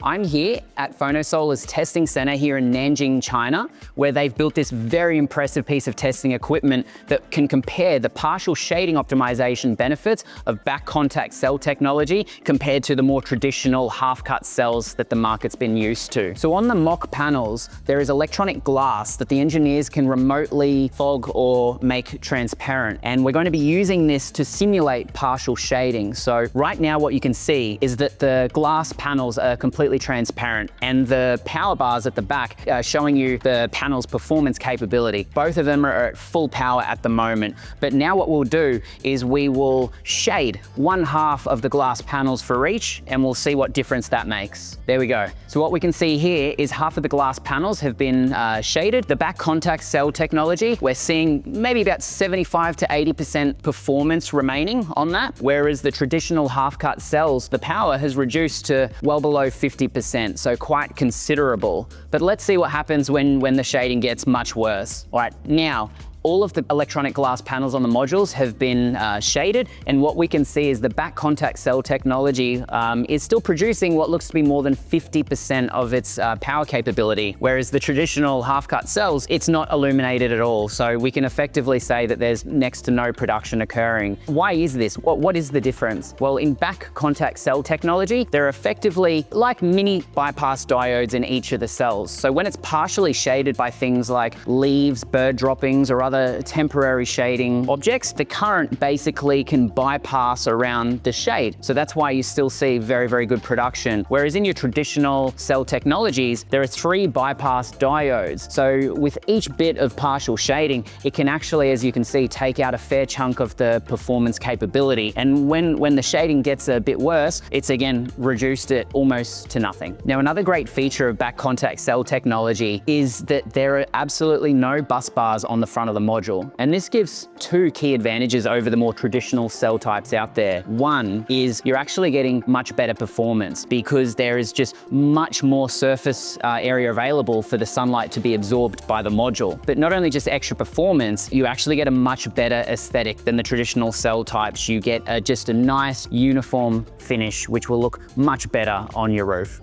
I'm here at PHONO Solar's testing center here in Nanjing, China, where they've built this very impressive piece of testing equipment that can compare the partial shading optimization benefits of back contact cell technology compared to the more traditional half-cut cells that the market's been used to. So on the mock panels, there is electronic glass that the engineers can remotely fog or make transparent. And we're going to be using this to simulate partial shading. So right now what you can see is that the glass panels are completely transparent, and the power bars at the back are showing you the panel's performance capability. Both of them are at full power at the moment. But now what we'll do is we will shade one half of the glass panels for each, and we'll see what difference that makes. There we go. So what we can see here is half of the glass panels have been shaded. The back contact cell technology, we're seeing maybe about 75 to 80% performance remaining on that, whereas the traditional half-cut cells, the power has reduced to well below 50%, so quite considerable. But let's see what happens when the shading gets much worse. All right, now, all of the electronic glass panels on the modules have been shaded, and what we can see is the back contact cell technology is still producing what looks to be more than 50% of its power capability, whereas the traditional half-cut cells, it's not illuminated at all. So we can effectively say that there's next to no production occurring. Why is this? What is the difference? Well, in back contact cell technology, they're effectively like mini bypass diodes in each of the cells. So when it's partially shaded by things like leaves, bird droppings, or other temporary shading objects, the current basically can bypass around the shade. So that's why you still see very, very good production. Whereas in your traditional cell technologies, there are 3 bypass diodes. So with each bit of partial shading, it can actually, as you can see, take out a fair chunk of the performance capability. And when the shading gets a bit worse, it's again reduced it almost to nothing. Now, another great feature of back contact cell technology is that there are absolutely no bus bars on the front of the module. And this gives 2 key advantages over the more traditional cell types out there. One is you're actually getting much better performance because there is just much more surface area available for the sunlight to be absorbed by the module. But not only just extra performance, you actually get a much better aesthetic than the traditional cell types. You get just a nice uniform finish, which will look much better on your roof.